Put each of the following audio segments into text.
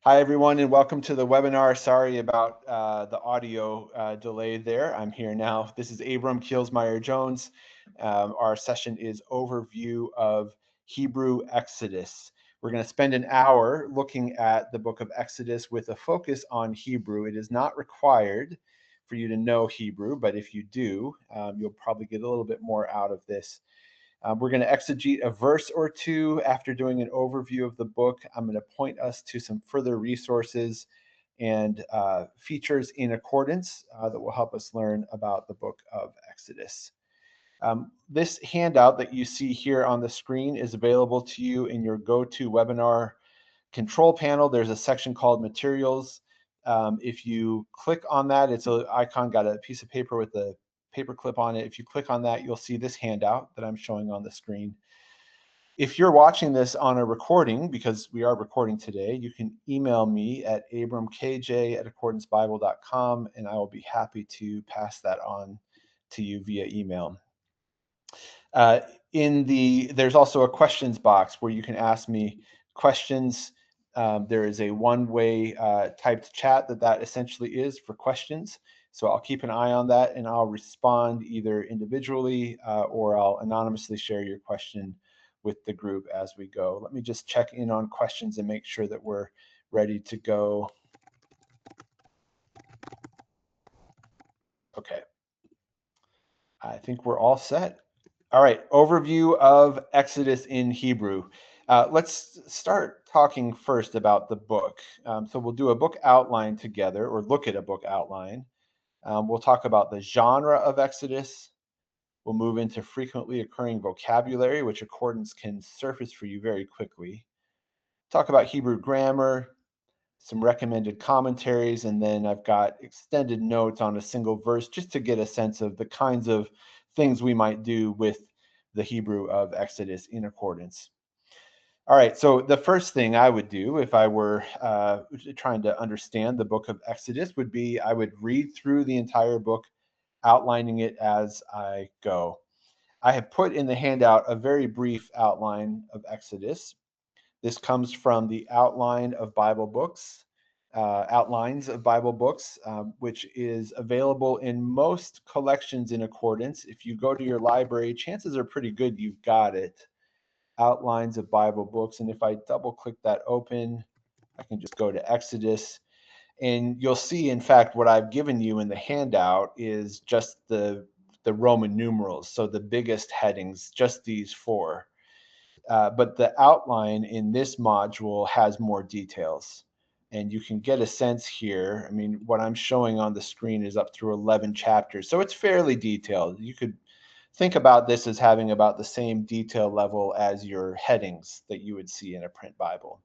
Hi, everyone, and welcome to the webinar. Sorry about the audio delay there. I'm here now. This is Abram Kielsmeyer-Jones. Our session is Overview of Hebrew Exodus. We're going to spend an hour looking at the book of Exodus with a focus on Hebrew. It is not required for you to know Hebrew, but if you do, you'll probably get a little bit more out of this. We're going to exegete a verse or two after doing an overview of the book. I'm going to point us to some further resources and features in accordance that will help us learn about the book of Exodus. This handout that you see here on the screen is available to you in your GoToWebinar control panel. There's a section called Materials. If you click on that, it's an icon, got a piece of paper with a paper clip on it. If you click on that, you'll see this handout that I'm showing on the screen. If you're watching this on a recording, because we are recording today, you can email me at abramkj@accordancebible.com, and I will be happy to pass that on to you via email. There's also a questions box where you can ask me questions. There is a one-way typed chat that essentially is for questions. So I'll keep an eye on that and I'll respond either individually or I'll anonymously share your question with the group as we go. Let me just check in on questions and make sure that we're ready to go. Okay. I think we're all set. All right, overview of Exodus in Hebrew. Let's start talking first about the book. So we'll do a book outline together, or look at a book outline. We'll talk about the genre of Exodus. We'll move into frequently occurring vocabulary, which accordance can surface for you very quickly. Talk about Hebrew grammar, some recommended commentaries, and then I've got extended notes on a single verse just to get a sense of the kinds of things we might do with the Hebrew of Exodus in accordance. All right, so the first thing I would do if I were trying to understand the book of Exodus would be I would read through the entire book, outlining it as I go. I have put in the handout a very brief outline of Exodus. This comes from the Outline of Bible Books, Outlines of Bible Books, which is available in most collections in accordance. If you go to your library, chances are pretty good you've got it. Outlines of Bible Books. And if I double click that open, I can just go to Exodus. And you'll see, in fact, what I've given you in the handout is just the Roman numerals. So the biggest headings, just these four. But the outline in this module has more details. And you can get a sense here. I mean, what I'm showing on the screen is up through 11 chapters. So it's fairly detailed. You could think about this as having about the same detail level as your headings that you would see in a print Bible.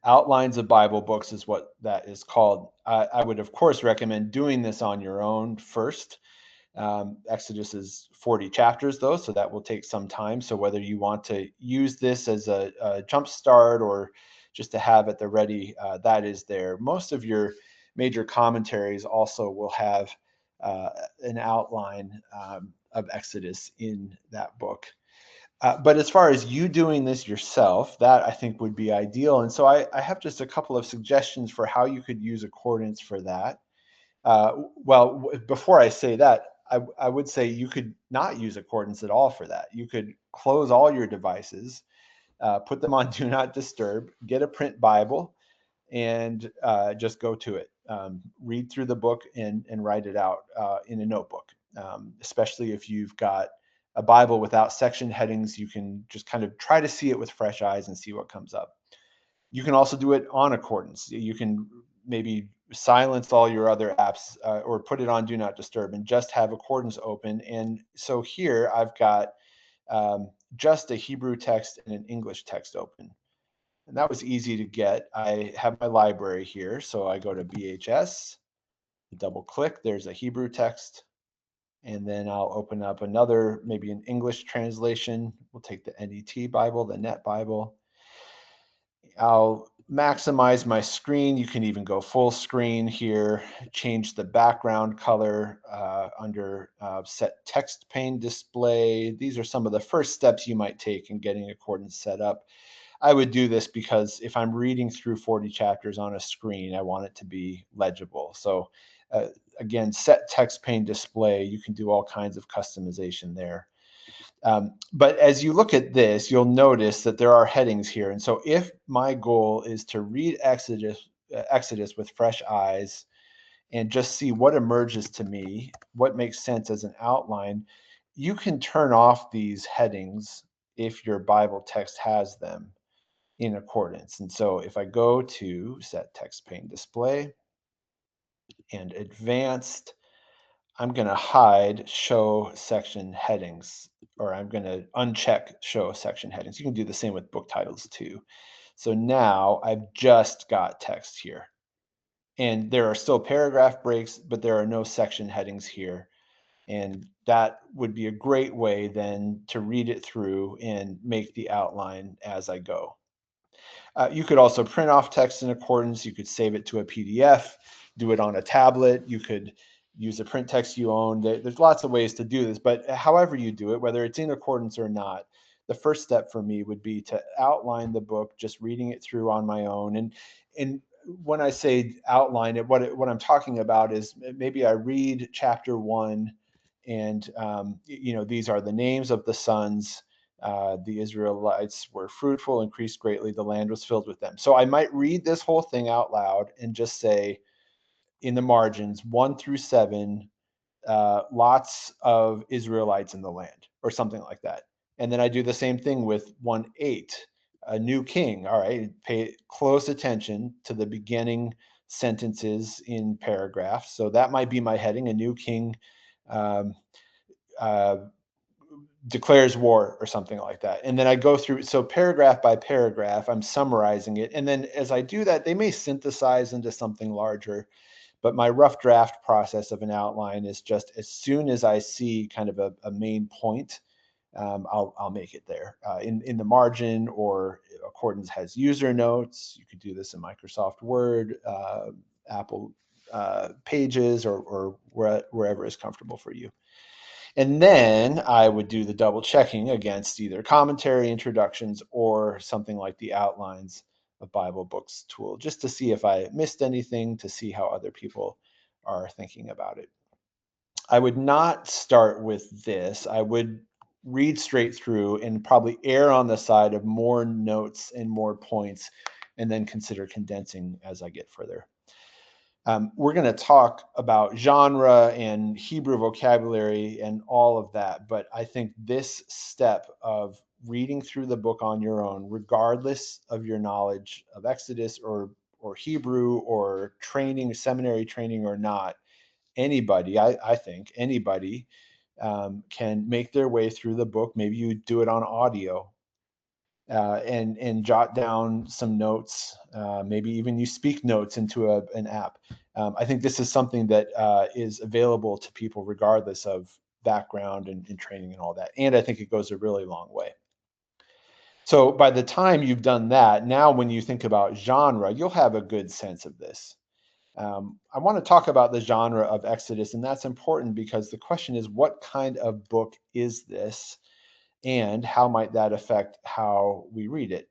Outlines of Bible Books is what that is called. I would, of course, recommend doing this on your own first. Exodus is 40 chapters, though, so that will take some time. So whether you want to use this as a jump start or just to have at the ready, that is there. Most of your major commentaries also will have an outline of Exodus in that book. But as far as you doing this yourself, that I think would be ideal. And so I have just a couple of suggestions for how you could use accordance for that. Before I say that, I would say you could not use accordance at all for that. You could close all your devices, put them on Do Not Disturb, get a print Bible, and just go to it. Read through the book and write it out in a notebook. Especially if you've got a Bible without section headings, you can just kind of try to see it with fresh eyes and see what comes up. You can also do it on accordance. You can maybe silence all your other apps or put it on Do Not Disturb and just have accordance open. And so here I've got just a Hebrew text and an English text open. And that was easy to get. I have my library here. So I go to BHS, double click, there's a Hebrew text. And then I'll open up another, maybe an English translation. We'll take the NET Bible, the Net Bible. I'll maximize my screen. You can even go full screen here, change the background color under set text pane display. These are some of the first steps you might take in getting accordance set up. I would do this because if I'm reading through 40 chapters on a screen, I want it to be legible. So again, set text pane display, you can do all kinds of customization there. But as you look at this, you'll notice that there are headings here. And so if my goal is to read Exodus with fresh eyes and just see what emerges to me, what makes sense as an outline, you can turn off these headings if your Bible text has them in accordance. And so if I go to set text pane display and advanced, I'm going to hide show section headings, or I'm going to uncheck show section headings. You can do the same with book titles too. So now I've just got text here. And there are still paragraph breaks, but there are no section headings here. And that would be a great way then to read it through and make the outline as I go. You could also print off text in accordance. You could save it to a PDF, do it on a tablet. You could use a print text you own. There's lots of ways to do this, but however you do it, whether it's in accordance or not, the first step for me would be to outline the book, just reading it through on my own. And when I say outline it, what I'm talking about is maybe I read chapter 1, and these are the names of the sons. The Israelites were fruitful, increased greatly, the land was filled with them. So I might read this whole thing out loud and just say in the margins 1-7, lots of Israelites in the land, or something like that. And then I do the same thing with 1-8, a new king. All right, pay close attention to the beginning sentences in paragraphs. So that might be my heading, a new king declares war, or something like that. And then I go through, so paragraph by paragraph, I'm summarizing it. And then as I do that, they may synthesize into something larger. But my rough draft process of an outline is just as soon as I see kind of a main point, I'll make it there in the margin, or Accordance has user notes. You could do this in Microsoft Word, Apple Pages, or wherever is comfortable for you. And then I would do the double checking against either commentary, introductions, or something like the outlines of Bible Books tool, just to see if I missed anything, to see how other people are thinking about it. I would not start with this. I would read straight through and probably err on the side of more notes and more points, and then consider condensing as I get further. We're going to talk about genre and Hebrew vocabulary and all of that, but I think this step of reading through the book on your own, regardless of your knowledge of Exodus or Hebrew, or training, seminary training or not, anybody, I think anybody can make their way through the book. Maybe you do it on audio. And jot down some notes. Maybe even you speak notes into an app. I think this is something that is available to people regardless of background and training and all that. And I think it goes a really long way. So by the time you've done that, now when you think about genre, you'll have a good sense of this. I want to talk about the genre of Exodus, and that's important because the question is, what kind of book is this? And how might that affect how we read it?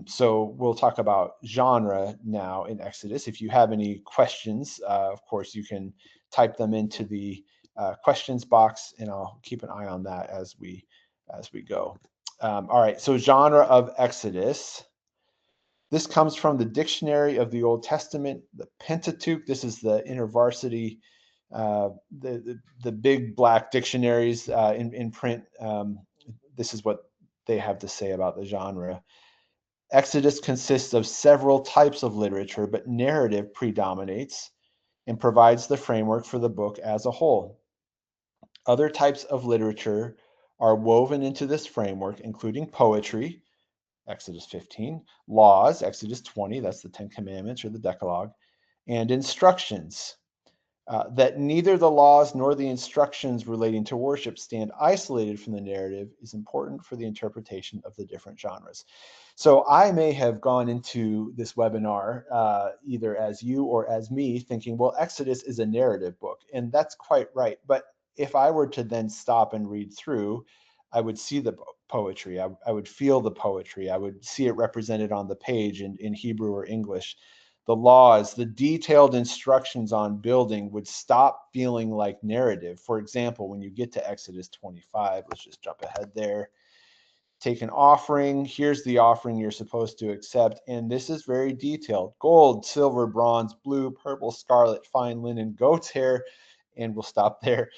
So we'll talk about genre now in Exodus. If you have any questions, of course, you can type them into the questions box, and I'll keep an eye on that as we go. All right, so genre of Exodus. This comes from the Dictionary of the Old Testament, the Pentateuch. This is the InterVarsity, the big black dictionaries in print. This is what they have to say about the genre. Exodus consists of several types of literature, but narrative predominates and provides the framework for the book as a whole. Other types of literature are woven into this framework, including poetry, Exodus 15, laws, Exodus 20, that's the 10 Commandments or the Decalogue, and instructions. That neither the laws nor the instructions relating to worship stand isolated from the narrative is important for the interpretation of the different genres. So I may have gone into this webinar either as you or as me thinking, well, Exodus is a narrative book, and that's quite right. But if I were to then stop and read through, I would see the poetry. I would feel the poetry. I would see it represented on the page in Hebrew or English. The laws, the detailed instructions on building would stop feeling like narrative. For example, when you get to Exodus 25, let's just jump ahead there. Take an offering. Here's the offering you're supposed to accept. And this is very detailed: gold, silver, bronze, blue, purple, scarlet, fine linen, goat's hair. And we'll stop there.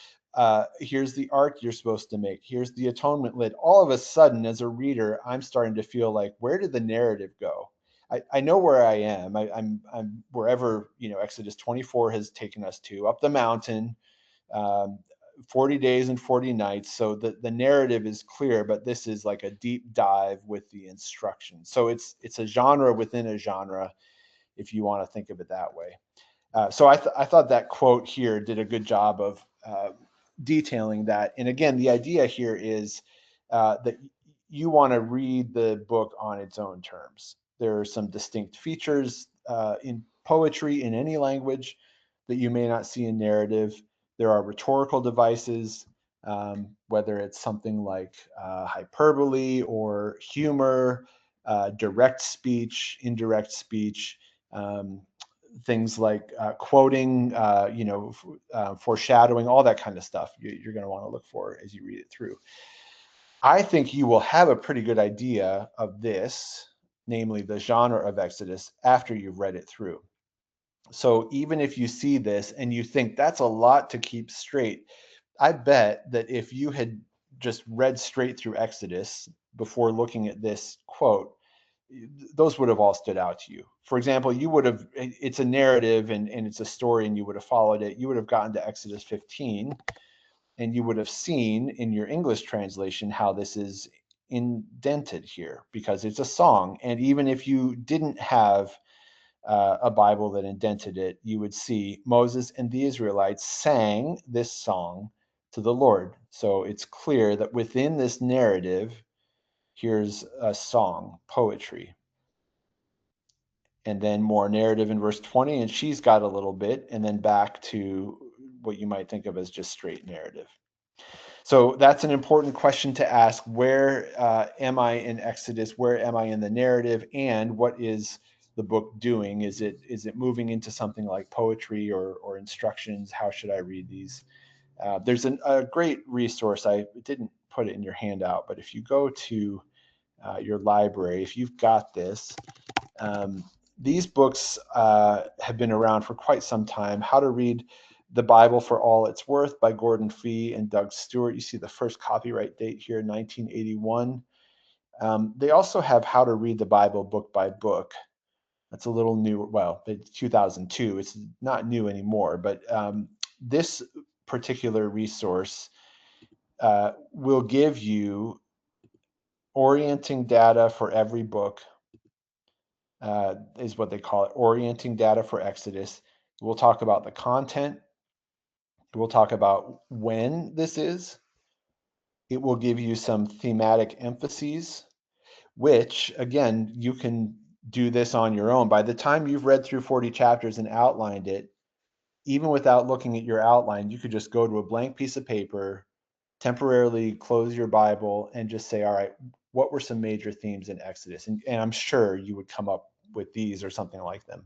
Here's the ark you're supposed to make. Here's the atonement lid. All of a sudden, as a reader, I'm starting to feel like, where did the narrative go? I know where I am. I'm wherever, Exodus 24 has taken us to, up the mountain, um, 40 days and 40 nights. So the narrative is clear, but this is like a deep dive with the instructions. So it's a genre within a genre, if you want to think of it that way. So I thought that quote here did a good job of detailing that. And again, the idea here is that you want to read the book on its own terms. There are some distinct features in poetry in any language that you may not see in narrative. There are rhetorical devices, whether it's something like hyperbole or humor, direct speech, indirect speech, things like quoting, foreshadowing, all that kind of stuff you're going to want to look for as you read it through. I think you will have a pretty good idea of this, namely the genre of Exodus, after you've read it through. So even if you see this and you think that's a lot to keep straight, I bet that if you had just read straight through Exodus before looking at this quote, those would have all stood out to you. For example, you would have, it's a narrative and it's a story and you would have followed it. You would have gotten to Exodus 15 and you would have seen in your English translation how this is indented here because it's a song. And even if you didn't have a Bible that indented it, you would see Moses and the Israelites sang this song to the Lord. So it's clear that within this narrative, here's a song, poetry. And then more narrative in verse 20, and she's got a little bit, and then back to what you might think of as just straight narrative. So that's an important question to ask. Where am I in Exodus? Where am I in the narrative? And what is the book doing? Is it moving into something like poetry or instructions? How should I read these? There's a great resource. I didn't put it in your handout, but if you go to your library, if you've got this, these books have been around for quite some time. How to Read the Bible for All It's Worth by Gordon Fee and Doug Stewart. You see the first copyright date here, 1981. They also have How to Read the Bible Book by Book. That's a little new. Well, it's 2002. It's not new anymore, but this particular resource will give you orienting data for every book, is what they call it, orienting data for Exodus. We'll talk about the content. We'll talk about when this is. It will give you some thematic emphases, which, again, you can do this on your own. By the time you've read through 40 chapters and outlined it, even without looking at your outline, you could just go to a blank piece of paper, temporarily close your Bible, and just say, all right, what were some major themes in Exodus? And I'm sure you would come up with these or something like them.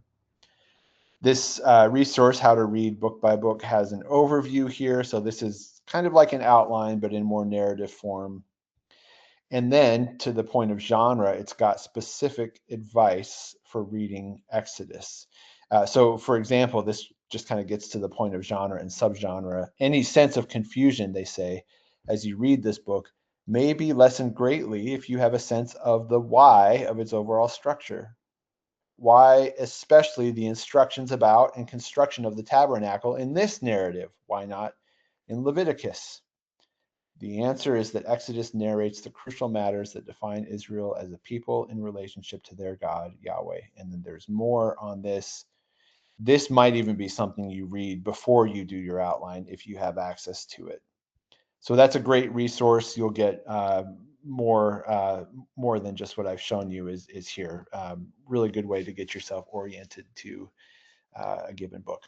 This resource, How to Read Book by Book, has an overview here. So this is kind of like an outline, but in more narrative form. And then to the point of genre, it's got specific advice for reading Exodus. So for example, this just kind of gets to the point of genre and subgenre. Any sense of confusion, they say, as you read this book, may be lessened greatly if you have a sense of the why of its overall structure. Why especially the instructions about and construction of the tabernacle in this narrative? Why not in Leviticus? The answer is that Exodus narrates the crucial matters that define Israel as a people in relationship to their God, Yahweh. And then there's more on this. This might even be something you read before you do your outline if you have access to it. So that's a great resource. You'll get more than just what I've shown you is here. Really good way to get yourself oriented to a given book.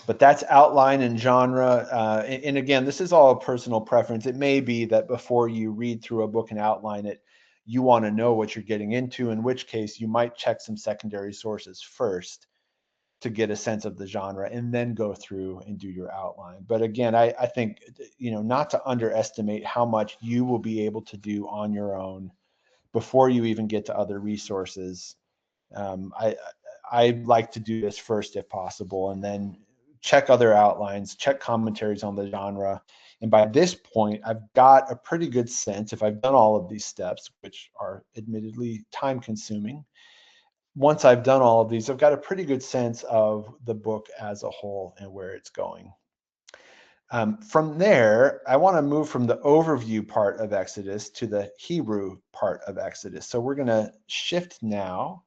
But that's outline and genre. And again, this is all a personal preference. It may be that before you read through a book and outline it, you want to know what you're getting into, in which case you might check some secondary sources first to get a sense of the genre and then go through and do your outline. But again, I think, not to underestimate how much you will be able to do on your own before you even get to other resources. I like to do this first if possible, and then check other outlines, check commentaries on the genre. And by this point, I've got a pretty good sense, if I've done all of these steps, which are admittedly time consuming. Once I've done all of these, I've got a pretty good sense of the book as a whole and where it's going. From there, I want to move from the overview part of Exodus to the Hebrew part of Exodus. So we're going to shift now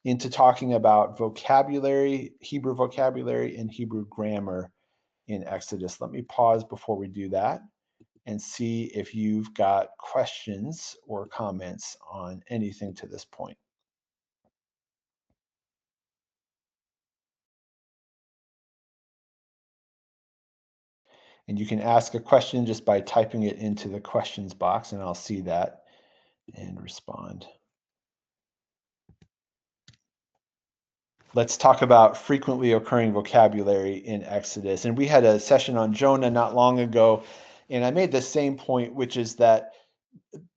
into talking about vocabulary, Hebrew vocabulary, and Hebrew grammar in Exodus. Let me pause before we do that and see if you've got questions or comments on anything to this point. And you can ask a question just by typing it into the questions box, and I'll see that and respond. Let's talk about frequently occurring vocabulary in Exodus. And we had a session on Jonah not long ago, and I made the same point, which is that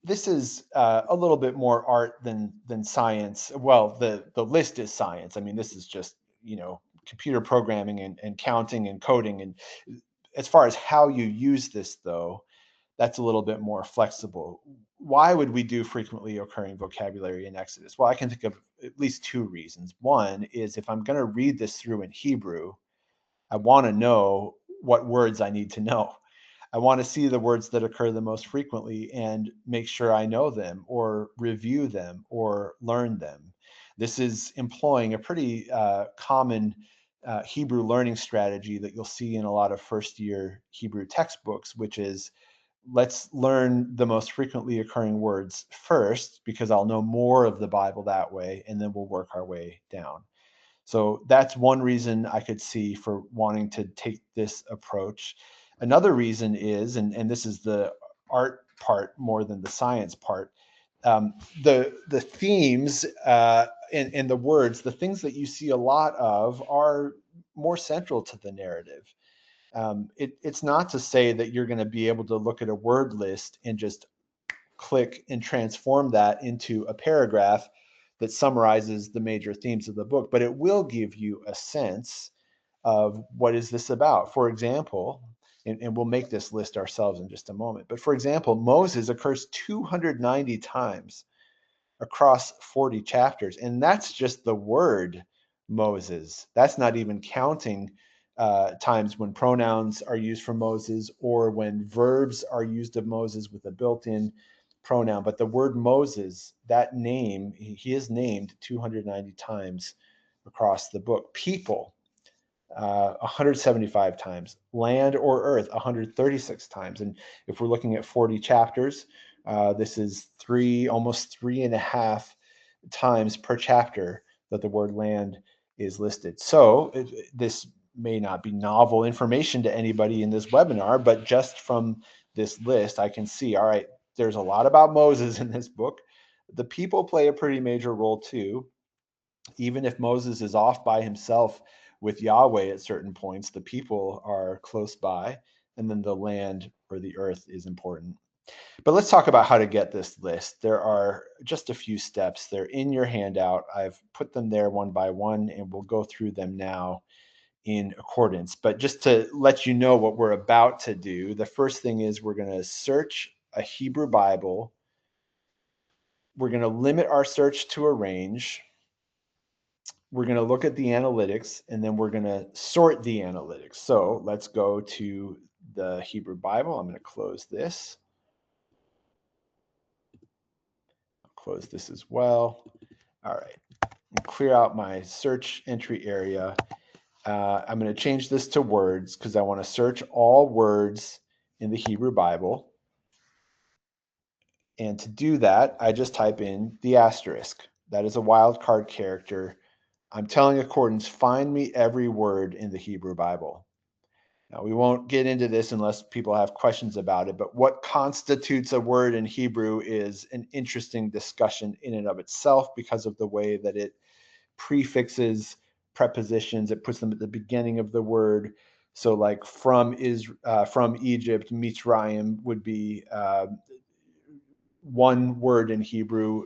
this is a little bit more art than science. Well, the list is science. I mean, this is just, computer programming and counting and coding. And as far as how you use this, though, that's a little bit more flexible. Why would we do frequently occurring vocabulary in Exodus? Well, I can think of at least two reasons. One is, if I'm going to read this through in Hebrew, I want to know what words I need to know. I want to see the words that occur the most frequently and make sure I know them or review them or learn them. This is employing a pretty common Hebrew learning strategy that you'll see in a lot of first year Hebrew textbooks, which is, let's learn the most frequently occurring words first, because I'll know more of the Bible that way, and then we'll work our way down. So that's one reason I could see for wanting to take this approach. Another reason is, and this is the art part more than the science part, the themes and the words, the things that you see a lot of, are more central to the narrative. It's not to say that you're going to be able to look at a word list and just click and transform that into a paragraph that summarizes the major themes of the book, but it will give you a sense of what is this about. For example, and we'll make this list ourselves in just a moment, but for example, Moses occurs 290 times across 40 chapters, and that's just the word Moses. That's not even counting times when pronouns are used for Moses or when verbs are used of Moses with a built-in pronoun. But the word Moses, that name, he is named 290 times across the book. People, 175 times. Land or earth, 136 times. And if we're looking at 40 chapters, this is almost 3.5 times per chapter that the word land is listed. So this may not be novel information to anybody in this webinar, but just from this list, I can see, all right, there's a lot about Moses in this book. The people play a pretty major role too. Even if Moses is off by himself with Yahweh at certain points, the people are close by, and then the land or the earth is important. But let's talk about how to get this list. There are just a few steps. They're in your handout. I've put them there one by one, and we'll go through them now in accordance. But just to let you know what we're about to do, the first thing is we're going to search a Hebrew Bible. We're going to limit our search to a range. We're going to look at the analytics, and then we're going to sort the analytics. So let's go to the Hebrew Bible. I'm going to close this. I'll close this as well. All right. Clear out my search entry area. I'm going to change this to words because I want to search all words in the Hebrew Bible. And to do that, I just type in the asterisk. That is a wildcard character I'm telling Accordance, find me every word in the Hebrew Bible. Now, we won't get into this unless people have questions about it, but what constitutes a word in Hebrew is an interesting discussion in and of itself because of the way that it prefixes prepositions. It puts them at the beginning of the word. So like from Egypt, Mitzrayim would be one word in Hebrew.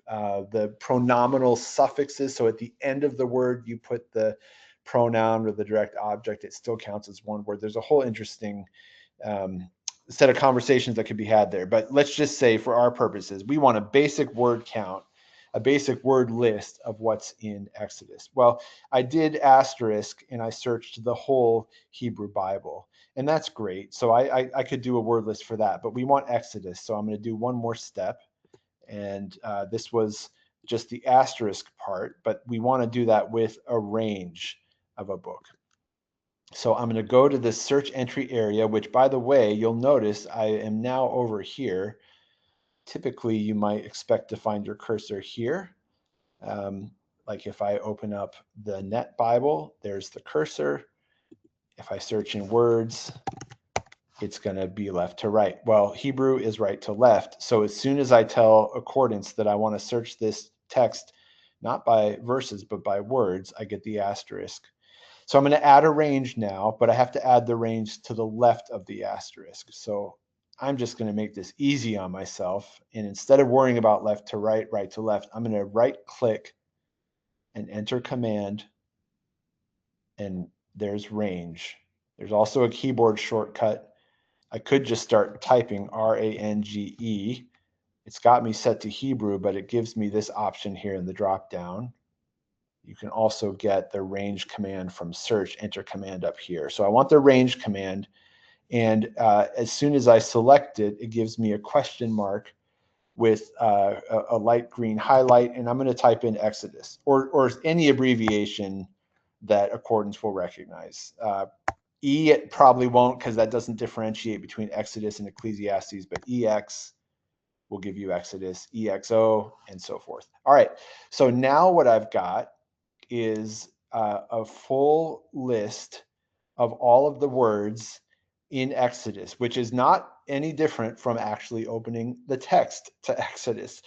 The pronominal suffixes, so at the end of the word, you put the pronoun or the direct object, it still counts as one word. There's a whole interesting set of conversations that could be had there. But let's just say for our purposes, we want a basic word count, a basic word list of what's in Exodus. Well, I did asterisk and I searched the whole Hebrew Bible, and that's great. So I could do a word list for that, but we want Exodus. So I'm going to do one more step. And this was just the asterisk part, but we want to do that with a range of a book. So I'm going to go to the search entry area, which, by the way, you'll notice I am now over here. Typically, you might expect to find your cursor here. Like if I open up the Net Bible, there's the cursor. If I search in words, it's going to be left to right. Well, Hebrew is right to left. So as soon as I tell Accordance that I want to search this text, not by verses, but by words, I get the asterisk. So I'm going to add a range now, but I have to add the range to the left of the asterisk. So I'm just going to make this easy on myself. And instead of worrying about left to right, right to left, I'm going to right click and enter command. And there's range. There's also a keyboard shortcut. I could just start typing R-A-N-G-E. It's got me set to Hebrew, but it gives me this option here in the drop down. You can also get the range command from search, enter command up here. So I want the range command. And as soon as I select it, it gives me a question mark with a light green highlight. And I'm going to type in Exodus or any abbreviation that Accordance will recognize. E it probably won't because that doesn't differentiate between Exodus and Ecclesiastes, but EX will give you Exodus, EXO, and so forth. All right, so now what I've got is a full list of all of the words in Exodus, which is not any different from actually opening the text to Exodus.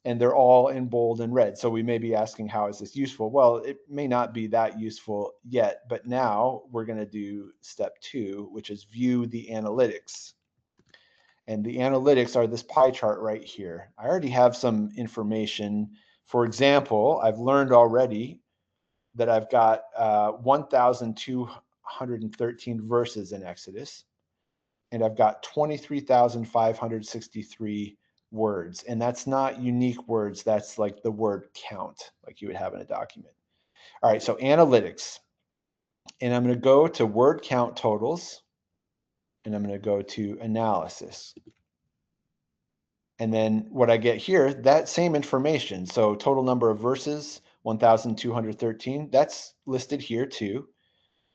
And they're all in bold and red. So we may be asking, how is this useful? Well, it may not be that useful yet, but now we're going to do step 2, which is view the analytics. And the analytics are this pie chart right here. I already have some information. For example, I've learned already that I've got 1,213 verses in Exodus, and I've got 23,563 words. And that's not unique words. That's like the word count, like you would have in a document. All right, so analytics. And I'm going to go to word count totals, and I'm going to go to analysis. And then what I get here, that same information. So total number of verses, 1,213, that's listed here too.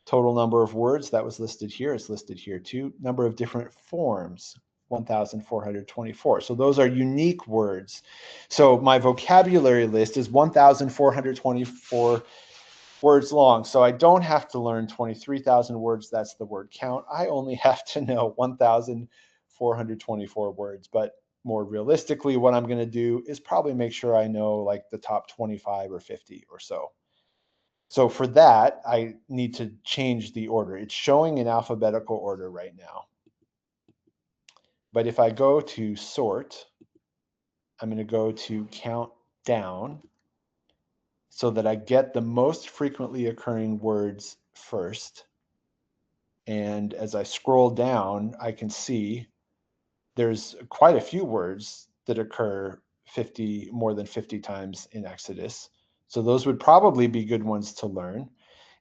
Total number of words, that was listed here, is listed here too. Number of different forms, 1,424. So those are unique words. So my vocabulary list is 1,424 words long. So I don't have to learn 23,000 words. That's the word count. I only have to know 1,424 words. But more realistically, what I'm going to do is probably make sure I know like the top 25 or 50 or so. So for that, I need to change the order. It's showing in alphabetical order right now. But if I go to sort, I'm going to go to count down so that I get the most frequently occurring words first. And as I scroll down, I can see there's quite a few words that occur more than 50 times in Exodus. So those would probably be good ones to learn.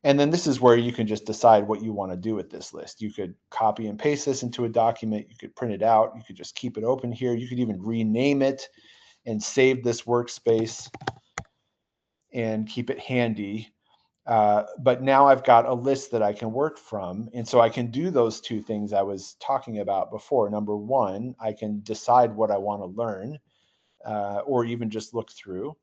And then this is where you can just decide what you want to do with this list. You could copy and paste this into a document. You could print it out. You could just keep it open here. You could even rename it and save this workspace and keep it handy. But now I've got a list that I can work from. And so I can do those two things I was talking about before. Number one, I can decide what I want to learn or even just look through.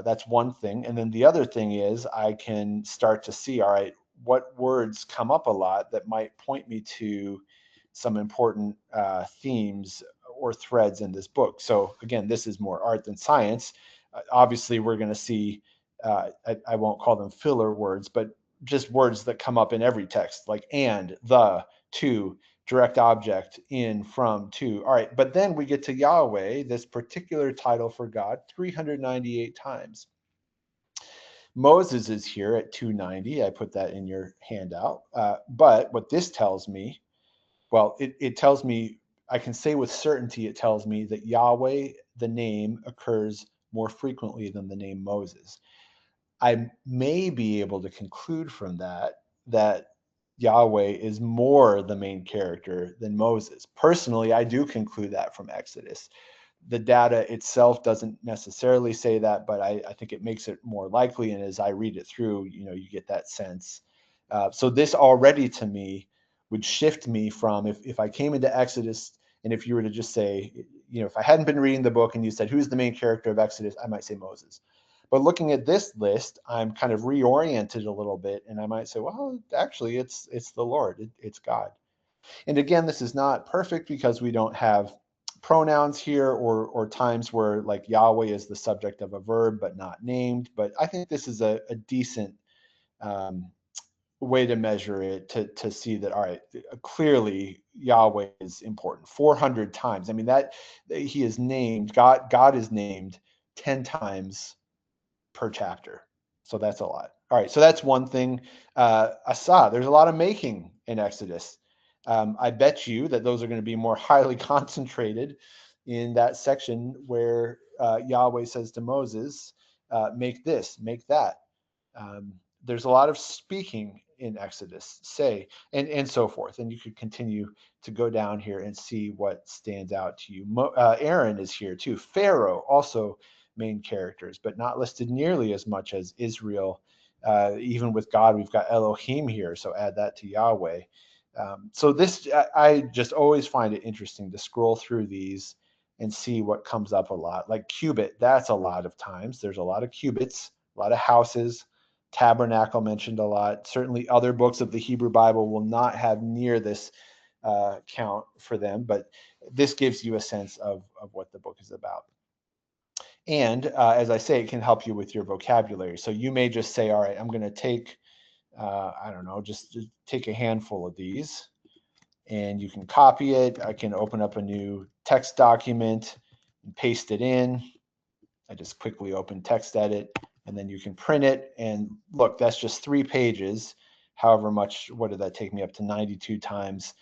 That's one thing. And then the other thing is I can start to see, all right, what words come up a lot that might point me to some important themes or threads in this book. So again, this is more art than science. Obviously, we're going to see, I won't call them filler words, but just words that come up in every text, like and, the, to, direct object, in, from, to. All right, but then we get to Yahweh, this particular title for God, 398 times. Moses is here at 290. I put that in your handout. But what this tells me, well, it tells me, I can say with certainty, it tells me that Yahweh, the name, occurs more frequently than the name Moses. I may be able to conclude from that Yahweh is more the main character than Moses. Personally, I do conclude that from Exodus. The data itself doesn't necessarily say that, but I think it makes it more likely. And as I read it through, you get that sense. So this already to me would shift me from if I came into Exodus and if you were to just say, if I hadn't been reading the book and you said, who's the main character of Exodus, I might say Moses. But looking at this list, I'm kind of reoriented a little bit, and I might say, well, actually, it's the Lord, it's God. And again, this is not perfect because we don't have pronouns here or times where like Yahweh is the subject of a verb but not named. But I think this is a decent way to measure it to see that, all right, clearly Yahweh is important 400 times. I mean, that he is named, God is named 10 times per chapter. So that's a lot. All right, so that's one thing. Asa, there's a lot of making in Exodus. I bet you that those are going to be more highly concentrated in that section where Yahweh says to Moses, make this, make that. There's a lot of speaking in Exodus, say, and so forth. And you could continue to go down here and see what stands out to you. Aaron is here too. Pharaoh, also main characters, but not listed nearly as much as Israel. Even with God, we've got Elohim here, so add that to Yahweh. So this, I just always find it interesting to scroll through these and see what comes up a lot. Like cubit, that's a lot of times. There's a lot of cubits, a lot of houses. Tabernacle mentioned a lot. Certainly other books of the Hebrew Bible will not have near this count for them, but this gives you a sense of what the book is about. And as I say, it can help you with your vocabulary. So you may just say, all right, I'm going to take, I don't know, just take a handful of these and you can copy it. I can open up a new text document and paste it in. I just quickly open TextEdit and then you can print it. And look, that's just 3 pages. However much, what did that take me up to 92 times?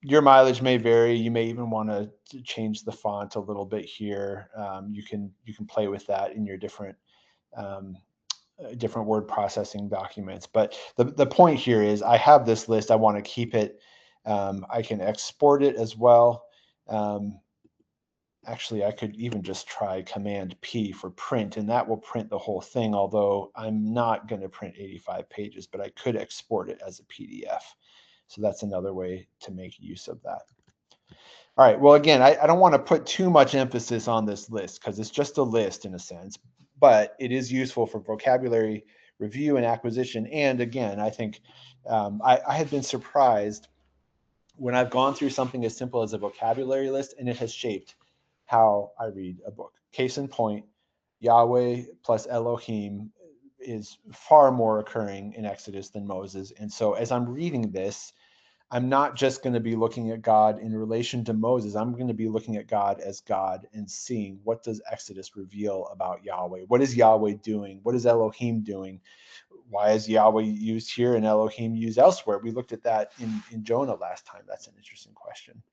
Your mileage may vary. You may even want to change the font a little bit here. You can play with that in your different word processing documents. But the point here is I have this list. I want to keep it. I can export it as well. Actually, I could even just try Command P for print, and that will print the whole thing, although I'm not going to print 85 pages, but I could export it as a PDF. So that's another way to make use of that. All right, well, again, I don't want to put too much emphasis on this list because it's just a list in a sense, but it is useful for vocabulary review and acquisition. And again, I think I have been surprised when I've gone through something as simple as a vocabulary list and it has shaped how I read a book. Case in point, Yahweh plus Elohim is far more occurring in Exodus than Moses. And so as I'm reading this, I'm not just going to be looking at God in relation to Moses. I'm going to be looking at God as God and seeing what does Exodus reveal about Yahweh? What is Yahweh doing? What is Elohim doing? Why is Yahweh used here and Elohim used elsewhere? We looked at that in Jonah last time. That's an interesting question.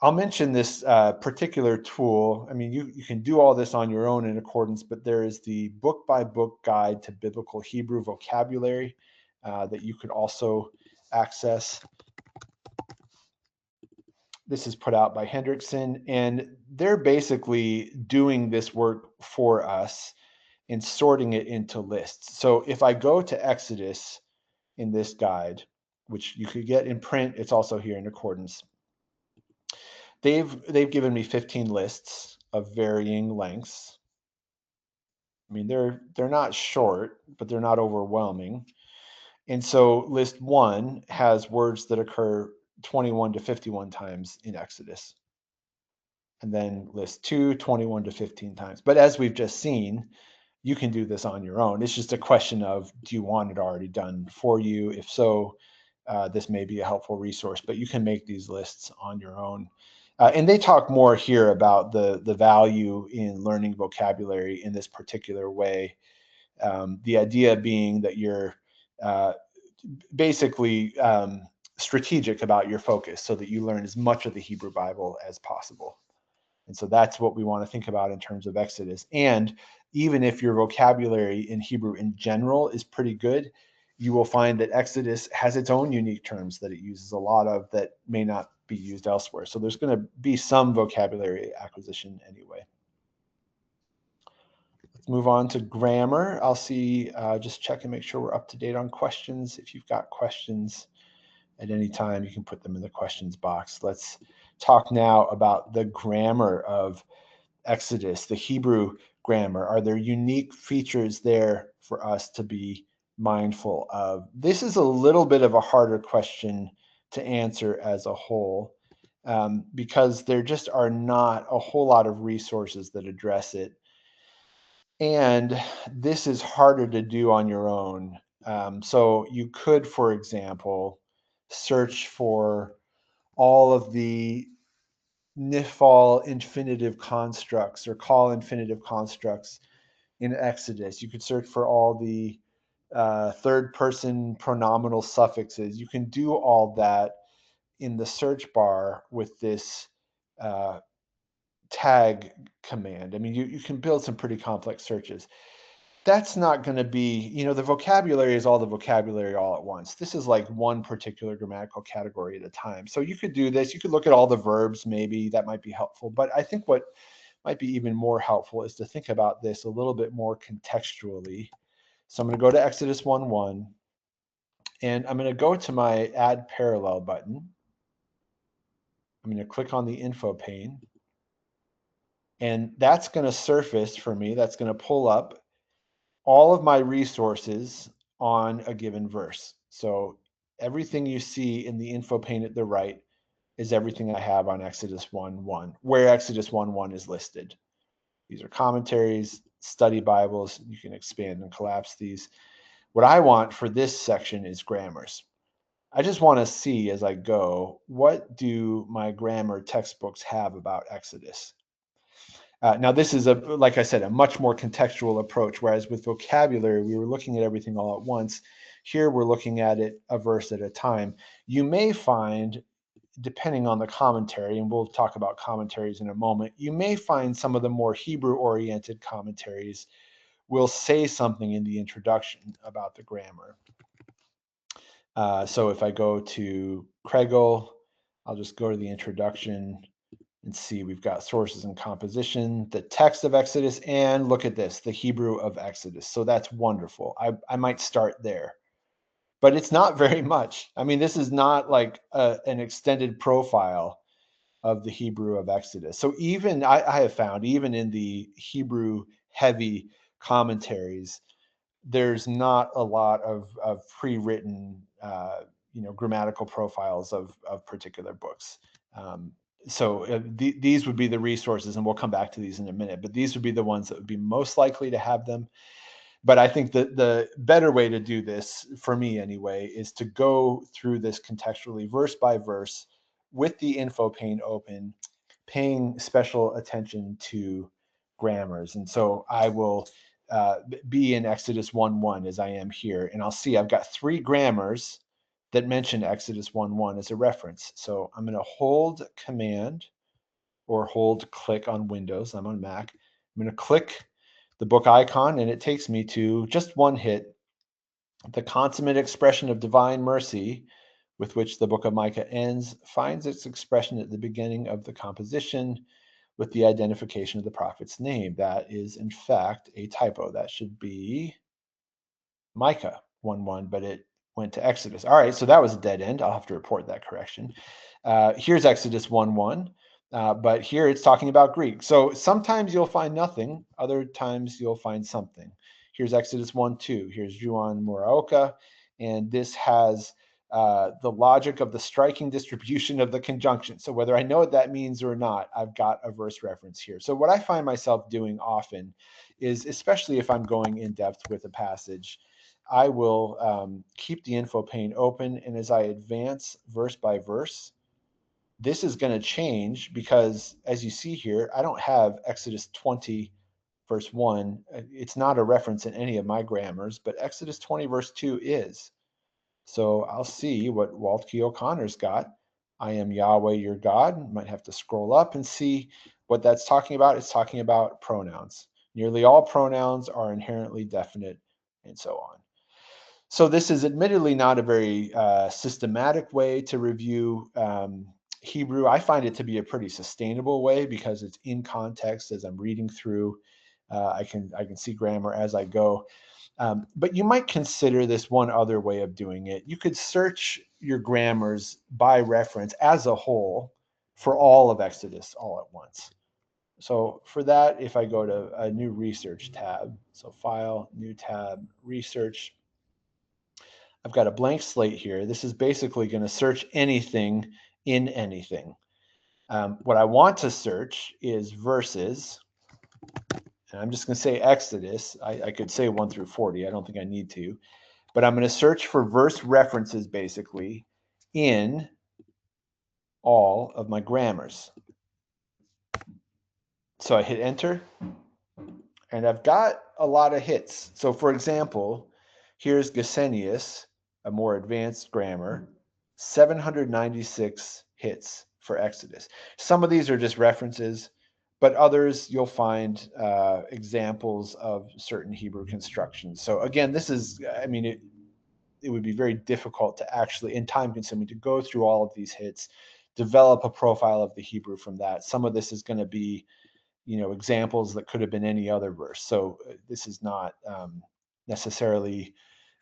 I'll mention this particular tool. I mean, you can do all this on your own in accordance, but there is the book-by-book guide to biblical Hebrew vocabulary that you could also access. This is put out by Hendrickson, and they're basically doing this work for us and sorting it into lists. So if I go to Exodus in this guide, which you could get in print, it's also here in accordance. They've given me 15 lists of varying lengths. I mean, they're not short, but they're not overwhelming. And so list 1 has words that occur 21 to 51 times in Exodus. And then list 2, 21 to 15 times. But as we've just seen, you can do this on your own. It's just a question of, do you want it already done for you? If so, this may be a helpful resource, but you can make these lists on your own. And they talk more here about the value in learning vocabulary in this particular way. The idea being that you're uh, basically strategic about your focus so that you learn as much of the Hebrew Bible as possible. And so that's what we want to think about in terms of Exodus. And even if your vocabulary in Hebrew in general is pretty good, you will find that Exodus has its own unique terms that it uses a lot of that may not be used elsewhere. So there's going to be some vocabulary acquisition anyway. Let's move on to grammar. I'll see, just check and make sure we're up to date on questions. If you've got questions at any time, you can put them in the questions box. Let's talk now about the grammar of Exodus, the Hebrew grammar. Are there unique features there for us to be mindful of? This is a little bit of a harder question to answer as a whole, because there just are not a whole lot of resources that address it. And this is harder to do on your own. So you could, for example, search for all of the nifal infinitive constructs or call infinitive constructs in Exodus. You could search for all the third person pronominal suffixes. You can do all that in the search bar with this uh, tag command. I mean, you can build some pretty complex searches. That's not going to be, the vocabulary is all the vocabulary all at once. This is like one particular grammatical category at a time. So you could do this. You could look at all the verbs, maybe that might be helpful. But I think what might be even more helpful is to think about this a little bit more contextually. So I'm going to go to Exodus 1:1, and I'm going to go to my Add Parallel button. I'm going to click on the info pane, and that's going to surface for me. That's going to pull up all of my resources on a given verse. So everything you see in the info pane at the right is everything I have on Exodus 1:1, where Exodus 1:1 is listed. These are commentaries, study Bibles. You can expand and collapse these. What I want for this section is grammars. I just want to see as I go, what do my grammar textbooks have about Exodus? Now, this is, like I said, a much more contextual approach, whereas with vocabulary, we were looking at everything all at once. Here, we're looking at it a verse at a time. You may find, depending on the commentary, and we'll talk about commentaries in a moment, you may find some of the more Hebrew-oriented commentaries will say something in the introduction about the grammar. So if I go to Kregel, I'll just go to the introduction and see we've got sources and composition, the text of Exodus, and look at this, the Hebrew of Exodus. So that's wonderful. I might start there, but it's not very much. I mean, this is not like an extended profile of the Hebrew of Exodus. So even I have found, even in the Hebrew heavy commentaries, there's not a lot of pre-written, grammatical profiles of particular books. So these would be the resources, and we'll come back to these in a minute, but these would be the ones that would be most likely to have them. But I think that the better way to do this, for me anyway, is to go through this contextually, verse by verse, with the info pane open, paying special attention to grammars. And so I will be in Exodus 1:1 as I am here, and I'll see I've got 3 grammars that mention Exodus 1:1 as a reference. So I'm going to hold Command or hold click on Windows. I'm on Mac. I'm going to click the book icon, and it takes me to just one hit, the consummate expression of divine mercy with which the book of Micah ends finds its expression at the beginning of the composition with the identification of the prophet's name. That is, in fact, a typo. That should be Micah 1:1, but it went to Exodus. All right, so that was a dead end. I'll have to report that correction. Here's Exodus 1:1. But here it's talking about Greek. So sometimes you'll find nothing, other times you'll find something. Here's Exodus 1:2. Here's Juan Muraoka, and this has the logic of the striking distribution of the conjunction. So whether I know what that means or not, I've got a verse reference here. So what I find myself doing often is, especially if I'm going in depth with a passage, I will keep the info pane open, and as I advance verse by verse, this is going to change because, as you see here, I don't have Exodus 20 verse 1. It's not a reference in any of my grammars, but Exodus 20 verse 2 is. So I'll see what Walt Key O'Connor's got. I am Yahweh your God. Might have to scroll up and see what that's talking about. It's talking about pronouns. Nearly all pronouns are inherently definite, and so on. So this is admittedly not a very systematic way to review Hebrew. I find it to be a pretty sustainable way because it's in context as I'm reading through. I can see grammar as I go. But you might consider this one other way of doing it. You could search your grammars by reference as a whole for all of Exodus all at once. So for that, if I go to a new research tab, so File, New tab, Research, I've got a blank slate here. This is basically going to search anything in anything. What I want to search is verses, and I'm just going to say Exodus. I could say 1 through 40. I don't think I need to, but I'm going to search for verse references basically in all of my grammars. So I hit enter, and I've got a lot of hits. So for example, here's Gesenius, a more advanced grammar, 796 hits for Exodus. Some of these are just references, but others you'll find examples of certain Hebrew constructions. So again, this is, I mean, it would be very difficult to actually, and time consuming, to go through all of these hits, develop a profile of the Hebrew from that. Some of this is going to be, examples that could have been any other verse. So this is not necessarily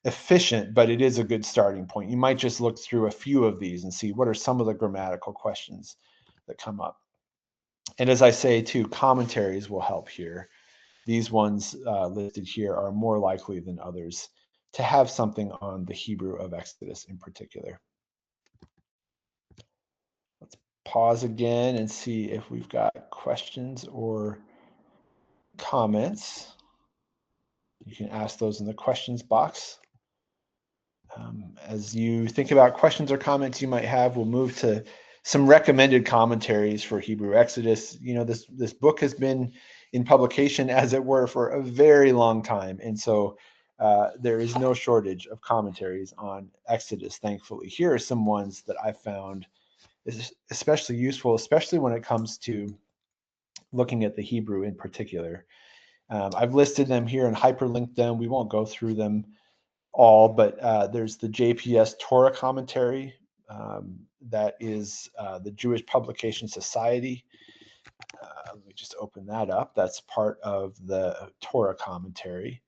efficient, but it is a good starting point. You might just look through a few of these and see what are some of the grammatical questions that come up. And as I say too, commentaries will help here. These ones listed here are more likely than others to have something on the Hebrew of Exodus in particular. Let's pause again and see if we've got questions or comments. You can ask those in the questions box. As you think about questions or comments you might have, we'll move to some recommended commentaries for Hebrew Exodus. This book has been in publication, as it were, for a very long time, and so there is no shortage of commentaries on Exodus, thankfully. Here are some ones that I found especially useful, especially when it comes to looking at the Hebrew in particular. I've listed them here and hyperlinked them. We won't go through them all, but there's the JPS Torah commentary. That is the Jewish Publication Society. Let me just open that up. That's part of the Torah commentary.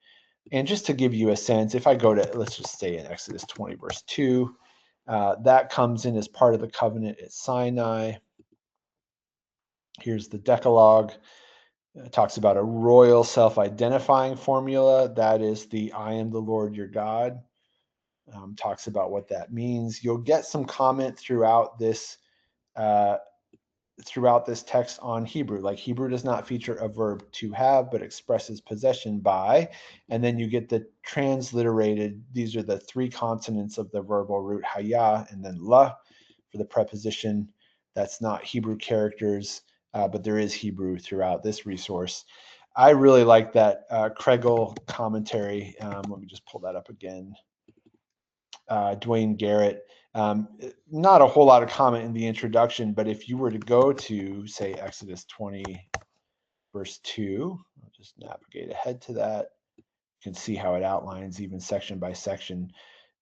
And just to give you a sense, if I go to, let's just say in Exodus 20 verse 2, that comes in as part of the covenant at Sinai. Here's the Decalogue. It talks about a royal self-identifying formula. That is the I am the Lord your God. Talks about what that means. You'll get some comment throughout this text on Hebrew. Like Hebrew does not feature a verb to have, but expresses possession by. And then you get the transliterated, these are the three consonants of the verbal root haya, and then la for the preposition. That's not Hebrew characters, but there is Hebrew throughout this resource. I really like that Kregel commentary. Let me just pull that up again. Dwayne Garrett. Not a whole lot of comment in the introduction, but if you were to go to, say, Exodus 20, verse 2, I'll just navigate ahead to that. You can see how it outlines even section by section.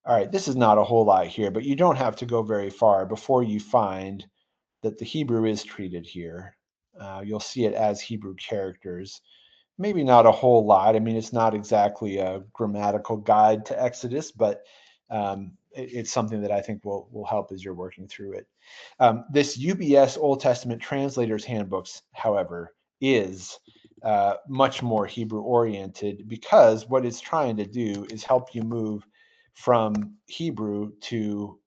All right, this is not a whole lot here, but you don't have to go very far before you find that the Hebrew is treated here. You'll see it as Hebrew characters. Maybe not a whole lot. I mean, it's not exactly a grammatical guide to Exodus, but it's something that I think will help as you're working through it. This UBS Old Testament Translators Handbooks, however, is much more Hebrew oriented, because what it's trying to do is help you move from Hebrew to,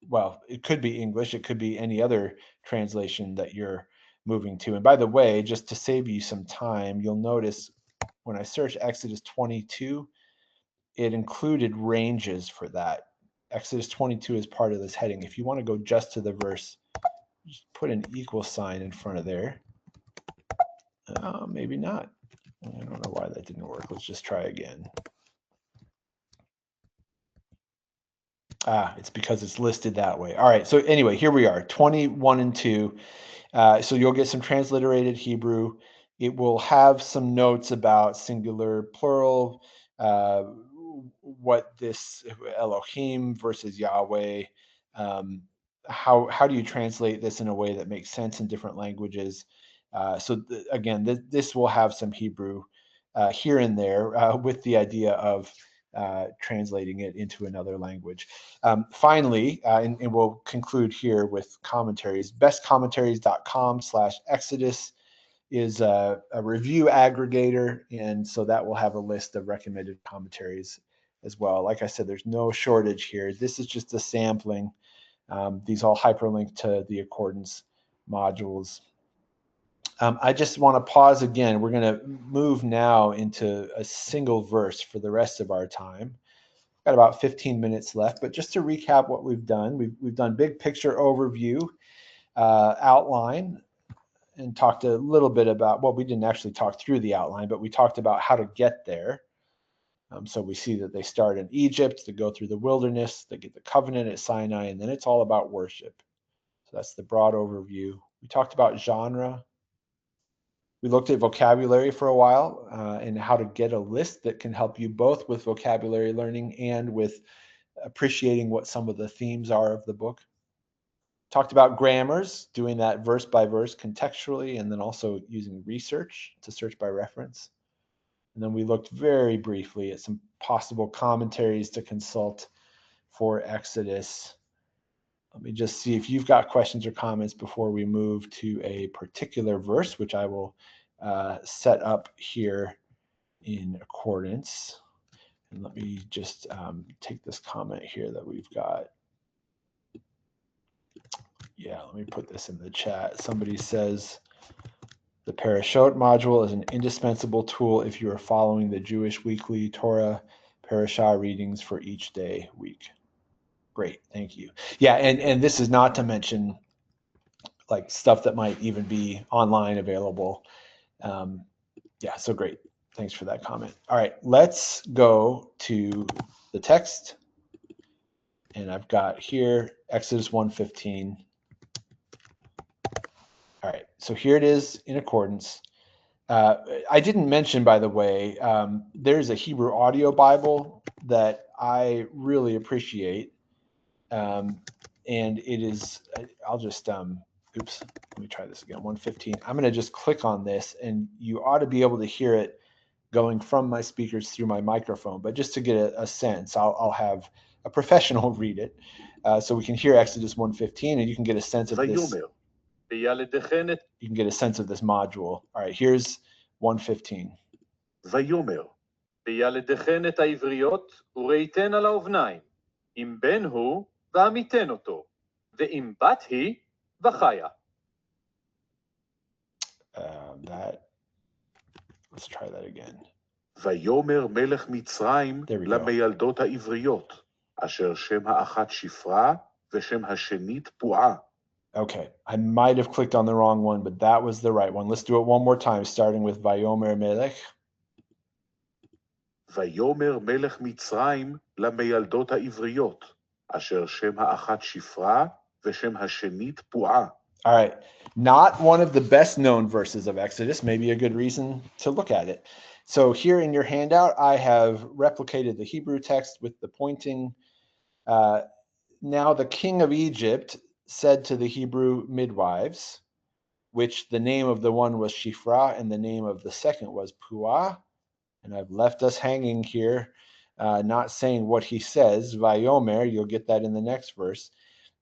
well, it could be English, it could be any other translation that you're moving to. And by the way, just to save you some time, you'll notice when I search Exodus 22, it included ranges for that. Exodus 22 is part of this heading. If you want to go just to the verse, just put an equal sign in front of there. Maybe not. I don't know why that didn't work. Let's just try again. It's because it's listed that way. All right. So anyway, here we are, 21 and 2. So you'll get some transliterated Hebrew. It will have some notes about singular, plural, what this Elohim versus Yahweh. How do you translate this in a way that makes sense in different languages? Again, this will have some Hebrew here and there with the idea of translating it into another language. Finally, and we'll conclude here with commentaries, bestcommentaries.com/Exodus is a review aggregator. And so that will have a list of recommended commentaries as well. Like I said, there's no shortage here. This is just a sampling. These all hyperlink to the accordance modules. I just want to pause again. We're going to move now into a single verse for the rest of our time. Got about 15 minutes left, but just to recap what we've done, we've done big picture overview, outline, and talked a little bit about, well, we didn't actually talk through the outline, but we talked about how to get there. So we see that they start in Egypt, they go through the wilderness, they get the covenant at Sinai, and then it's all about worship. So that's the broad overview. We talked about genre. We looked at vocabulary for a while and how to get a list that can help you both with vocabulary learning and with appreciating what some of the themes are of the book. Talked about grammars, doing that verse by verse contextually, and then also using research to search by reference. And then we looked very briefly at some possible commentaries to consult for Exodus. Let me just see if you've got questions or comments before we move to a particular verse, which I will set up here in accordance. And let me just take this comment here that we've got. Yeah, let me put this in the chat. Somebody says the Parashot module is an indispensable tool if you are following the Jewish weekly Torah Parashah readings for each day, week. Great, thank you. Yeah, and this is not to mention like stuff that might even be online available. Yeah, so great. Thanks for that comment. All right, let's go to the text. And I've got here Exodus 1:15. All right, so here it is in accordance. I didn't mention, by the way, there's a Hebrew audio Bible that I really appreciate. And it is, I'll just, oops, let me try this again, 1:15. I'm going to just click on this, and you ought to be able to hear it going from my speakers through my microphone. But just to get a sense, I'll have a professional read it so we can hear Exodus 1:15, and you can get a sense of this. You can get a sense of this module. All right, here's 1:15. ויאמר, וילדכן את העבריות, וראיתן על האובניים, אם בן הוא, ועמיתן אותו, ואם בת היא, וחיה. Let's try that again. ויאמר מלך מצרים למיילדות העבריות, אשר שם האחת שפרה, ושם השנית פועה. Okay, I might have clicked on the wrong one, but that was the right one. Let's do it one more time, starting with Vayomer Melech. ויאמר מלך מצרים למיילדות העבריות, אשר שם האחת שפרה, ושם השנית פועה. All right, not one of the best known verses of Exodus, maybe a good reason to look at it. So here in your handout, I have replicated the Hebrew text with the pointing. Now the king of Egypt said to the Hebrew midwives, which the name of the one was Shifra and the name of the second was Puah, and I've left us hanging here not saying what he says. Vayomer, you'll get that in the next verse.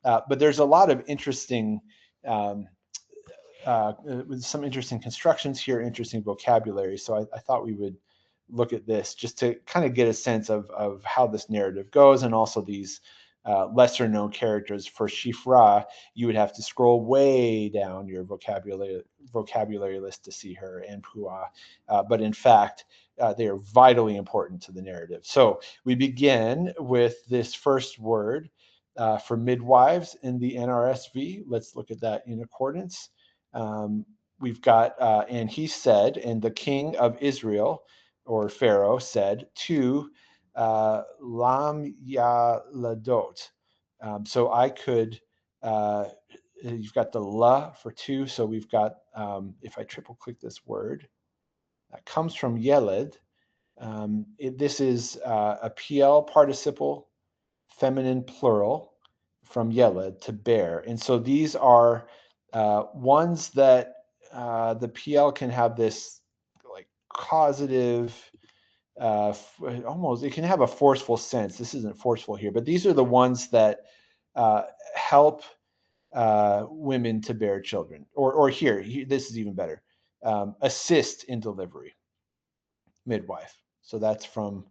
But there's a lot of interesting, some interesting constructions here, interesting vocabulary. So I thought we would look at this just to kind of get a sense of how this narrative goes, and also these lesser known characters. For Shifra, you would have to scroll way down your vocabulary list to see her, and Pua. But in fact, they are vitally important to the narrative. So we begin with this first word for midwives in the NRSV. Let's look at that in accordance. We've got, and he said, and the king of Israel, or Pharaoh, said to Lam Yaladot. So I could, you've got the la for two. So we've got, if I triple click this word, that comes from Yeled. This is a PL participle, feminine plural, from Yeled, to bear. And so these are ones that the PL can have this like causative, almost, it can have a forceful sense. This isn't forceful here, but these are the ones that help women to bear children. Or here, this is even better. Assist in delivery, midwife. So that's from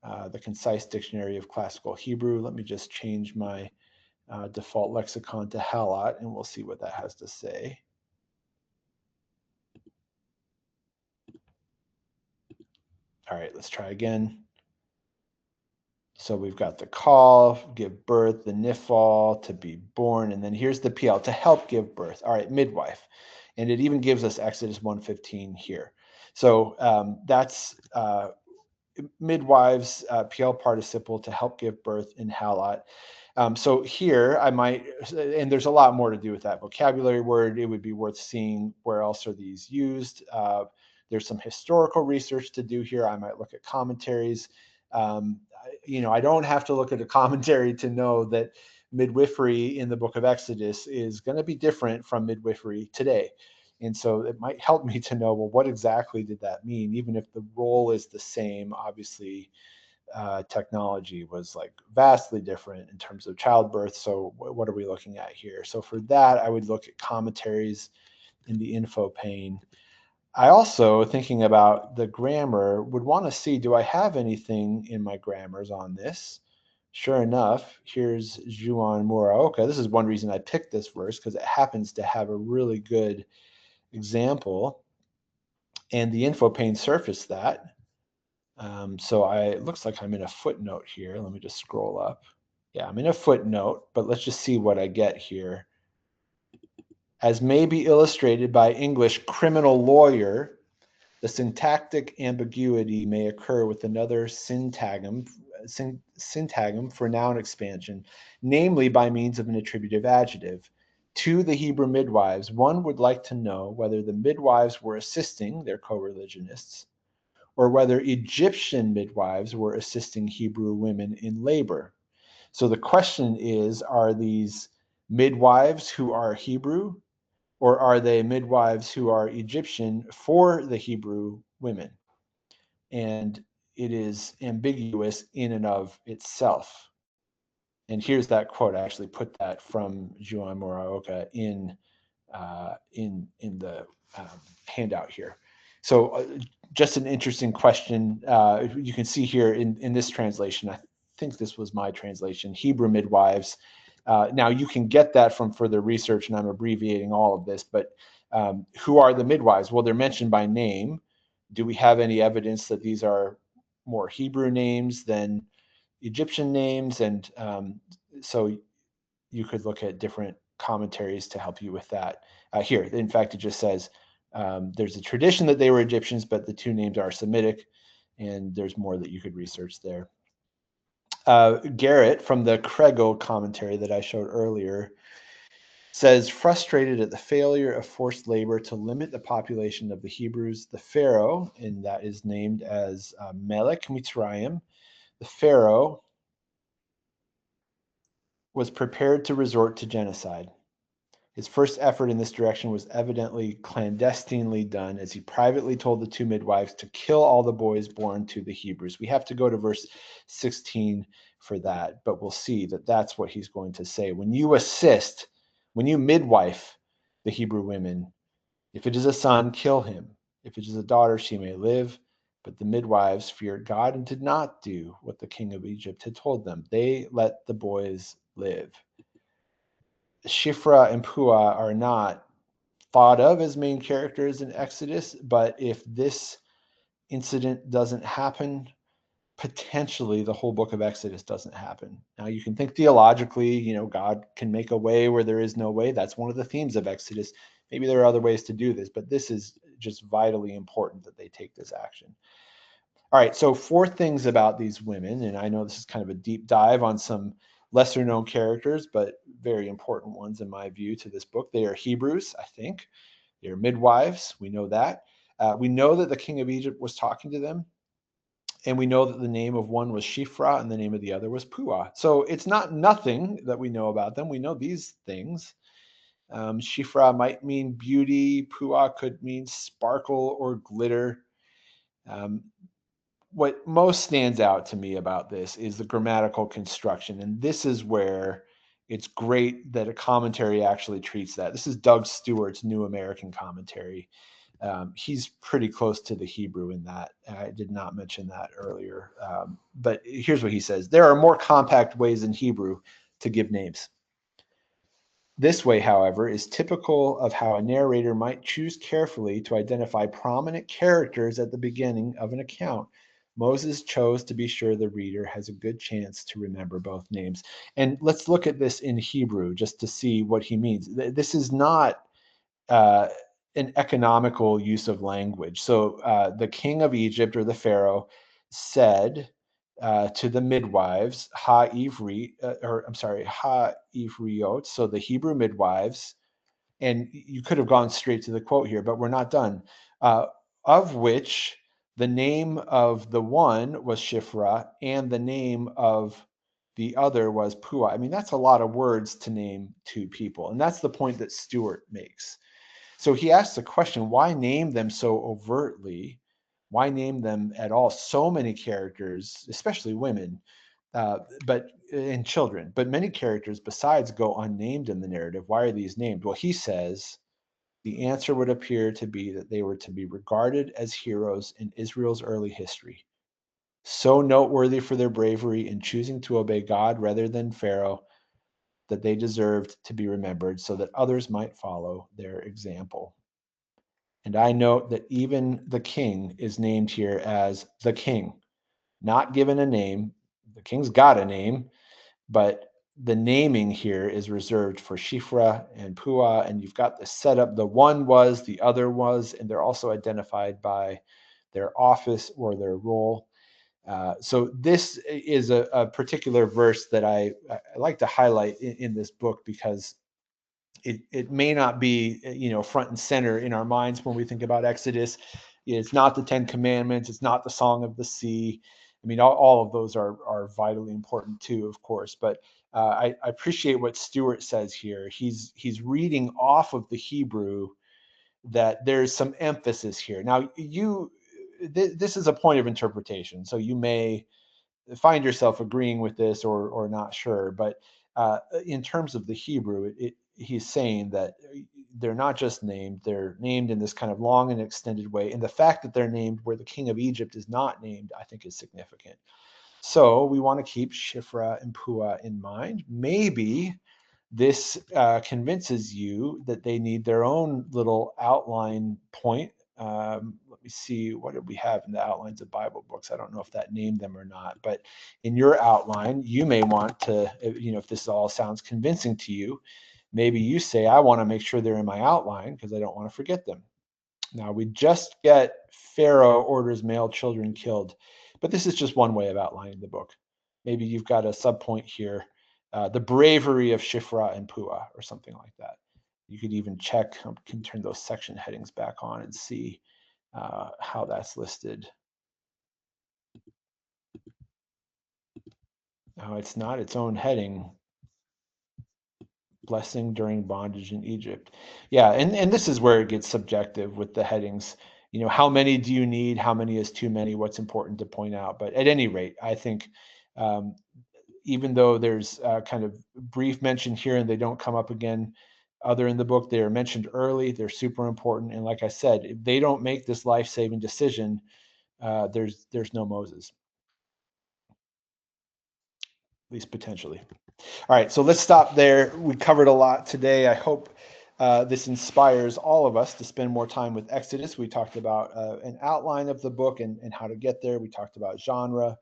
the Concise Dictionary of Classical Hebrew. Let me just change my default lexicon to Halot, and we'll see what that has to say. All right, let's try again. So we've got the call, give birth, the nifal, to be born, and then here's the PL, to help give birth. All right, midwife. And it even gives us Exodus 1:15 here. So that's midwives, PL participle, to help give birth in Halot. So here I might, and there's a lot more to do with that vocabulary word. It would be worth seeing where else are these used. There's some historical research to do here. I might look at commentaries. I don't have to look at a commentary to know that midwifery in the book of Exodus is going to be different from midwifery today. And so it might help me to know, well, what exactly did that mean? Even if the role is the same, obviously technology was like vastly different in terms of childbirth. So what are we looking at here? So for that, I would look at commentaries in the info pane. I also, thinking about the grammar, would want to see, do I have anything in my grammars on this? Sure enough, here's Juan Muraoka. This is one reason I picked this verse, because it happens to have a really good example, and the info pane surfaced that. So it looks like I'm in a footnote here. Let me just scroll up. Yeah, I'm in a footnote, but let's just see what I get here. As may be illustrated by English criminal lawyer, the syntactic ambiguity may occur with another syntagm for noun expansion, namely by means of an attributive adjective. To the Hebrew midwives, one would like to know whether the midwives were assisting their co-religionists, or whether Egyptian midwives were assisting Hebrew women in labor. So the question is, are these midwives who are Hebrew, or are they midwives who are Egyptian for the Hebrew women? And it is ambiguous in and of itself. And here's that quote. I actually put that from Juan Muraoka in the handout here. So just an interesting question. You can see here in this translation, I think this was my translation, Hebrew midwives. Now you can get that from further research, and I'm abbreviating all of this, but who are the midwives? Well, they're mentioned by name. Do we have any evidence that these are more Hebrew names than Egyptian names? And so you could look at different commentaries to help you with that. Here, in fact, it just says there's a tradition that they were Egyptians, but the two names are Semitic, and there's more that you could research there. Garrett, from the Krego commentary that I showed earlier, says, frustrated at the failure of forced labor to limit the population of the Hebrews, the Pharaoh, and that is named as Melech Mitzrayim, the Pharaoh was prepared to resort to genocide. His first effort in this direction was evidently clandestinely done, as he privately told the two midwives to kill all the boys born to the Hebrews. We have to go to verse 16 for that, but we'll see that that's what he's going to say. When you assist, when you midwife the Hebrew women, if it is a son, kill him. If it is a daughter, she may live. But the midwives feared God and did not do what the king of Egypt had told them. They let the boys live. Shifra and Pua are not thought of as main characters in Exodus, but if this incident doesn't happen, potentially the whole book of Exodus doesn't happen. Now you can think theologically, God can make a way where there is no way. That's one of the themes of Exodus. Maybe there are other ways to do this, but this is just vitally important that they take this action. All right, so 4 things about these women, and I know this is kind of a deep dive on some lesser known characters, but very important ones in my view to this book. They are Hebrews, I think. They're midwives. We know that. We know that the king of Egypt was talking to them. And we know that the name of one was Shifra and the name of the other was Pua. So it's not nothing that we know about them. We know these things. Shifra might mean beauty. Pua could mean sparkle or glitter. What most stands out to me about this is the grammatical construction. And this is where it's great that a commentary actually treats that. This is Doug Stewart's New American Commentary. He's pretty close to the Hebrew in that. I did not mention that earlier. But here's what he says. There are more compact ways in Hebrew to give names. This way, however, is typical of how a narrator might choose carefully to identify prominent characters at the beginning of an account. Moses chose to be sure the reader has a good chance to remember both names. And let's look at this in Hebrew just to see what he means. This is not an economical use of language. So the king of Egypt, or the Pharaoh, said to the midwives, ha ivriot, so the Hebrew midwives, and you could have gone straight to the quote here, but we're not done, of which the name of the one was Shifra and the name of the other was Pua. I mean, that's a lot of words to name 2 people. And that's the point that Stewart makes. So he asks the question, why name them so overtly? Why name them at all? So many characters, especially women, but and children, but many characters besides go unnamed in the narrative. Why are these named? Well, he says the answer would appear to be that they were to be regarded as heroes in Israel's early history, so noteworthy for their bravery in choosing to obey God rather than Pharaoh, that they deserved to be remembered so that others might follow their example. And I note that even the king is named here as the king, not given a name. The king's got a name, but the naming here is reserved for Shifra and Pua, and you've got the setup. The one was, the other was, and they're also identified by their office or their role. So this is a particular verse that I like to highlight in this book because it may not be front and center in our minds when we think about Exodus. It's not the 10 Commandments. It's not the Song of the Sea. I mean, all of those are vitally important too, of course. But I appreciate what Stewart says here. He's reading off of the Hebrew that there's some emphasis here. Now, this is a point of interpretation, so you may find yourself agreeing with this or not sure. But in terms of the Hebrew, he's saying that they're not just named, they're named in this kind of long and extended way. And the fact that they're named where the king of Egypt is not named, I think is significant. So we want to keep Shifra and Pua in mind. Maybe this convinces you that they need their own little outline point. Let me see, what did we have in the outlines of Bible books? I don't know if that named them or not, but in your outline, you may want to, if this all sounds convincing to you, maybe you say, I want to make sure they're in my outline because I don't want to forget them. Now, we just get Pharaoh orders male children killed, but this is just one way of outlining the book. Maybe you've got a subpoint here, the bravery of Shifra and Pua, or something like that. You could even check, I can turn those section headings back on and see how that's listed. Now, it's not its own heading. blessing during bondage in Egypt. Yeah, and this is where it gets subjective with the headings. You know, how many do you need? How many is too many? What's important to point out? But at any rate, I think even though there's kind of brief mention here and they don't come up again other in the book, they are mentioned early. They're super important. And like I said, if they don't make this life-saving decision, there's no Moses, at least potentially. All right, so let's stop there. We covered a lot today. I hope this inspires all of us to spend more time with Exodus. We talked about an outline of the book and how to get there. We talked about genre,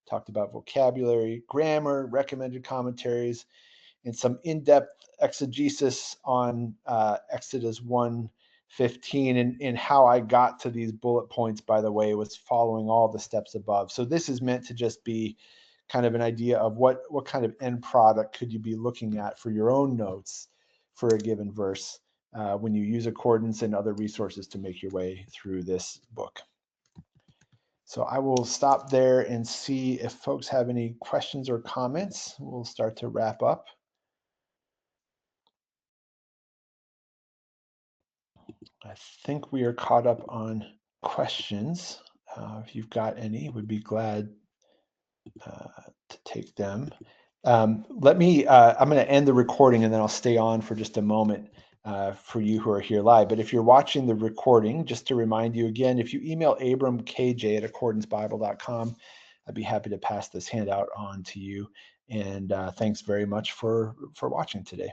talked about vocabulary, grammar, recommended commentaries, and some in-depth exegesis on Exodus 1:15. And how I got to these bullet points, by the way, was following all the steps above. So this is meant to just be kind of an idea of what kind of end product could you be looking at for your own notes for a given verse when you use Accordance and other resources to make your way through this book. So I will stop there and see if folks have any questions or comments. We'll start to wrap up. I think we are caught up on questions. If you've got any, would be glad to take them. Let me, I'm going to end the recording and then I'll stay on for just a moment for you who are here live. But if you're watching the recording, just to remind you again, if you email abramkj@accordancebible.com, I'd be happy to pass this handout on to you. And thanks very much for watching today.